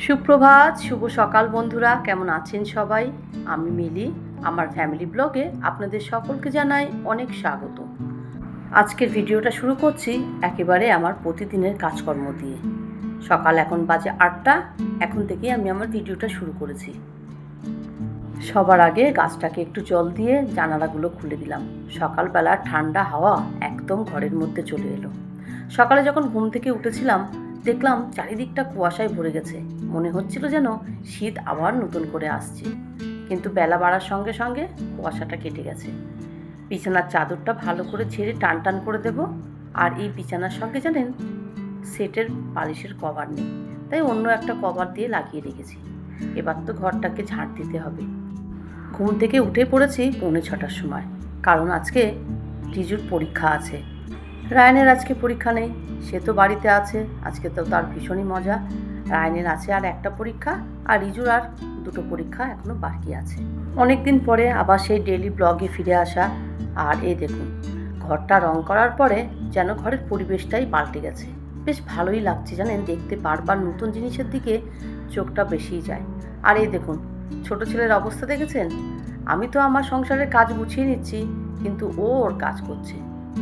সুপ্রভাত, শুভ সকাল বন্ধুরা, কেমন আছেন সবাই? আমি মিলি, আমার ফ্যামিলি ব্লগে আপনাদের সকলকে জানাই অনেক স্বাগত। আজকের ভিডিওটা শুরু করছি একেবারে আমার প্রতিদিনের কাজকর্ম দিয়ে। সকাল এখন বাজে 8টা, এখন থেকেই আমি আমার ভিডিওটা শুরু করেছি। সবার আগে গাছটাকে একটু জল দিয়ে জানালাগুলো খুলে দিলাম। সকালবেলা ঠান্ডা হাওয়া একদম ঘরের মধ্যে চলে এলো। সকালে যখন ঘুম থেকে উঠেছিলাম দেখলাম চারিদিকটা কুয়াশায় ভরে গেছে। মনে হচ্ছিল যেন শীত আবার নতুন করে আসছে, কিন্তু বেলা বাড়ার সঙ্গে সঙ্গে কুয়াশাটা কেটে গেছে। বিছানার চাদরটা ভালো করে ঝেড়ে টান টান করে দেব। আর এই বিছানার সঙ্গে জানেন সেটের বালিশের কভার নেই, তাই অন্য একটা কভার দিয়ে লাগিয়ে রেখেছি। এবার তো ঘরটাকে ঝাড় দিতে হবে। ঘুম থেকে উঠে পড়েছি 6:45 সময়, কারণ আজকে রিজুর পরীক্ষা আছে। রায়নের আজকে পরীক্ষা নেই, সে তো বাড়িতে আছে। আজকে তো তার ভীষণই মজা। রায়নের আছে আর একটা পরীক্ষা, আর রিজুর আর 2টো পরীক্ষা এখনো বাকি আছে। অনেক দিন পরে আবার সেই ডেইলি ব্লগে ফিরে আসা। আর এই দেখুন, ঘরটা রং করার পরে যেন ঘরের পরিবেশটাই পাল্টে গেছে। বেশ ভালোই লাগছে জানেন, দেখতে বারবার নতুন জিনিসের দিকে চোখটা বেশিই যায়। আর এই দেখুন, ছোট ছেলের অবস্থা দেখেছেন? আমি তো আমার সংসারের কাজ গুছিয়ে নিচ্ছি, কিন্তু ও ওর কাজ করছে।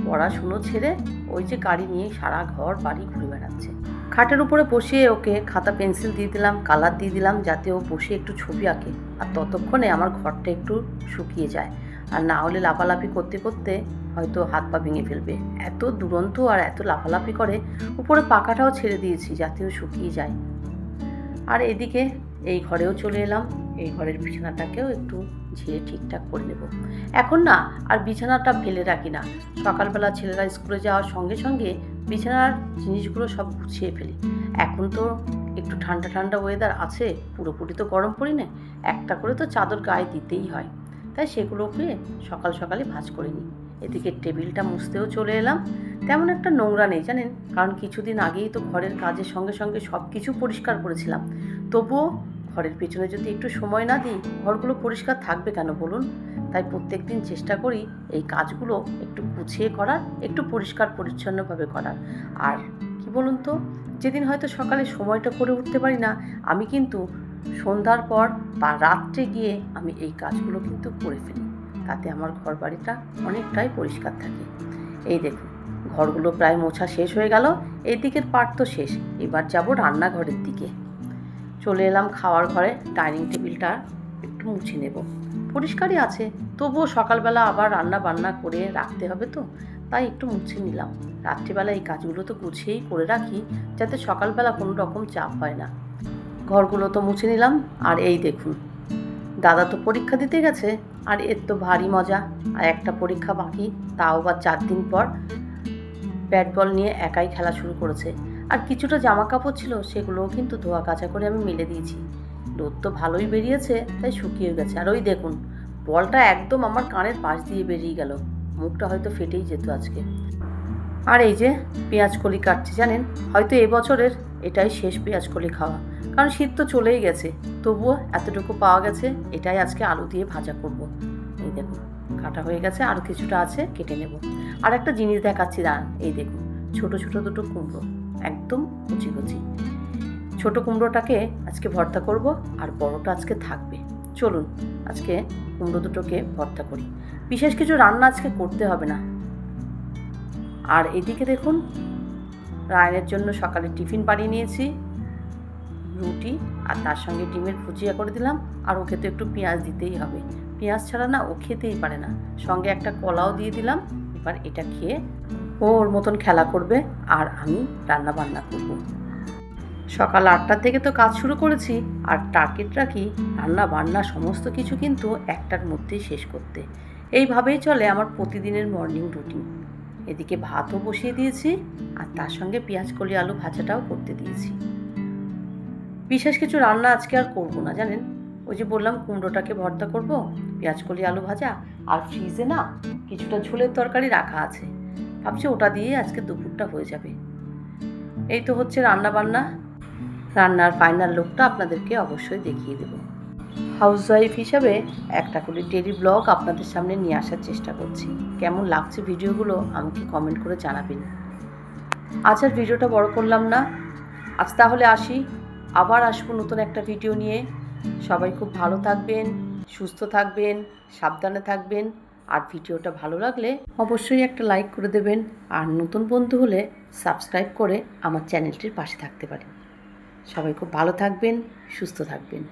পড়াশুনো ছেড়ে ওই যে গাড়ি নিয়ে সারা ঘর বাড়ি ঘুরে বেড়াচ্ছে। খাটের উপরে বসিয়ে ওকে খাতা পেন্সিল দিয়ে দিলাম, কালার দিয়ে দিলাম, যাতে ও বসে একটু ছবি আঁকে। আর ততক্ষণে আমার ঘরটা একটু শুকিয়ে যায়, আর না হলে লাফালাফি করতে করতে হয়তো হাত পা ভেঙে ফেলবে। এত দুরন্ত আর এত লাফালাফি করে। উপরে পাখাটাও ছেড়ে দিয়েছি যাতে ও শুকিয়ে যায়। আর এদিকে এই ঘরেও চলে এলাম। এই ঘরের বিছানাটাকেও একটু ঝেড়ে ঠিকঠাক করে নেব। এখন না আর বিছানাটা ফেলে রাখি না। সকালবেলা ছেলেরা স্কুলে যাওয়ার সঙ্গে সঙ্গে বিছানার জিনিসগুলো সব গুছিয়ে ফেলি। এখন তো একটু ঠান্ডা ঠান্ডা ওয়েদার আছে, পুরোপুরি তো গরম পড়ি না, একটা করে তো চাদর গায়ে দিতেই হয়, তাই সেগুলোকে সকাল সকালে ভাঁজ করে নিই। এদিকে টেবিলটা মুছতেও চলে এলাম। তেমন একটা নোংরা নেই জানেন, কারণ কিছুদিন আগেই তো ঘরের কাজের সঙ্গে সঙ্গে সব কিছু পরিষ্কার করেছিলাম। তবুও ঘরের পেছনে যদি একটু সময় না দিই, ঘরগুলো পরিষ্কার থাকবে কেন বলুন? তাই প্রত্যেক দিন চেষ্টা করি এই কাজগুলো একটু গুছিয়ে করার, একটু পরিষ্কার পরিচ্ছন্নভাবে করার। আর কি বলুন তো, যেদিন হয়তো সকালে সময়টা করে উঠতে পারি না, আমি কিন্তু সন্ধ্যার পর বা রাত্রে গিয়ে আমি এই কাজগুলো কিন্তু করে ফেলি। তাতে আমার ঘর বাড়িটা অনেকটাই পরিষ্কার থাকে। এই দেখুন, ঘরগুলো প্রায় মোছা শেষ হয়ে গেল। এই দিকের পার্ট তো শেষ। এবার যাব রান্নাঘরের দিকে। চলে এলাম খাওয়ার ঘরে। ডাইনিং টেবিলটা একটু মুছে নেব। পরিষ্কারই আছে, তবুও সকালবেলা আবার রান্না বান্না করে রাখতে হবে তো, তাই একটু মুছে নিলাম। রাত্রিবেলা এই কাজগুলো তো গুছিয়েই করে রাখি, যাতে সকালবেলা কোনো রকম চাপ হয় না। ঘরগুলো তো মুছে নিলাম। আর এই দেখুন, দাদা তো পরীক্ষা দিতে গেছে, আর এর তো ভারী মজা। আর একটা পরীক্ষা বাকি, তাও আবার 4 দিন পর। ব্যাট বল নিয়ে একাই খেলা শুরু করেছে। আর কিছুটা জামা কাপড় ছিল, সেগুলোও কিন্তু ধোয়া কাচা করে আমি মেলে দিয়েছি। রোদ তো ভালোই বেরিয়েছে, তাই শুকিয়ে গেছে। আর ওই দেখুন, বলটা একদম আমার কানের পাশ দিয়ে বেরিয়ে গেল। মুখটা হয়তো ফেটেই যেত আজকে। আর এই যে পেঁয়াজ কলি কাটছি জানেন, হয়তো এবছরের এটাই শেষ পেঁয়াজ কলি খাওয়া, কারণ শীত তো চলেই গেছে। তবুও এতটুকু পাওয়া গেছে, এটাই আজকে আলু দিয়ে ভাজা করব। এই দেখুন, কাটা হয়ে গেছে, আরও কিছুটা আছে, কেটে নেব। আর একটা জিনিস দেখাচ্ছি দাঁড়ান, এই দেখুন, ছোট ছোট 2টো কুমড়ো, একদম কুচি কুচি। ছোট কুমড়োটাকে আজকে ভর্তা করব, আর বড়টা আজকে থাকবে। চলুন আজকে কুমড়ো দুটোকে ভর্তা করি। বিশেষ কিছু রান্না আজকে করতে হবে না। আর এদিকে দেখুন, রায়নের জন্য সকালে টিফিন বানিয়ে নিয়েছি, রুটি, আর তার সঙ্গে ডিমের ভুজিয়া করে দিলাম। আর ওকে তো একটু পেঁয়াজ দিতেই হবে, পেঁয়াজ ছাড়া না ও খেতেই পারে না। সঙ্গে একটা কলাও দিয়ে দিলাম। এবার এটা খেয়ে ও ওর মতন খেলা করবে, আর আমি রান্না বান্না করব। সকাল 8টা থেকে তো কাজ শুরু করেছি, আর টার্গেট রাখি রান্না বান্না সমস্ত কিছু কিন্তু 1টার মধ্যেই শেষ করতে। এইভাবেই চলে আমার প্রতিদিনের মর্নিং রুটিন। এদিকে ভাতও বসিয়ে দিয়েছি, আর তার সঙ্গে পেঁয়াজ কলি আলু ভাজাটাও করতে দিয়েছি। বিশেষ কিছু রান্না আজকে আর করব না জানেন, ওই যে বললাম কুমড়োটাকে ভর্তা করব, পেঁয়াজ কলি আলু ভাজা, আর ফ্রিজে না কিছুটা ঝোলের তরকারি রাখা আছে। ভাবছি ওটা দিয়ে আজকে দুপুরটা হয়ে যাবে। এই তো হচ্ছে রান্না বান্না। রান্নার ফাইনাল লুকটা আপনাদেরকে অবশ্যই দেখিয়ে দেব। হাউসওয়াইফ হিসাবে একটা করে ডেইলি ব্লগ আপনাদের সামনে নিয়ে আসার চেষ্টা করছি। কেমন লাগছে ভিডিওগুলো আমাকে কমেন্ট করে জানাবেন। আজ আর ভিডিওটা বড় করলাম না, আজ তাহলে আসি। আবার আসবো নতুন একটা ভিডিও নিয়ে। সবাই খুব ভালো থাকবেন, সুস্থ থাকবেন, সাবধানে থাকবেন। আর ভিডিওটা ভালো লাগলে অবশ্যই একটা লাইক করে দেবেন। আর নতুন বন্ধু হলে সাবস্ক্রাইব করে আমার চ্যানেলটির পাশে থাকতে পারেন। সবাই খুব ভালো থাকবেন, সুস্থ থাকবেন।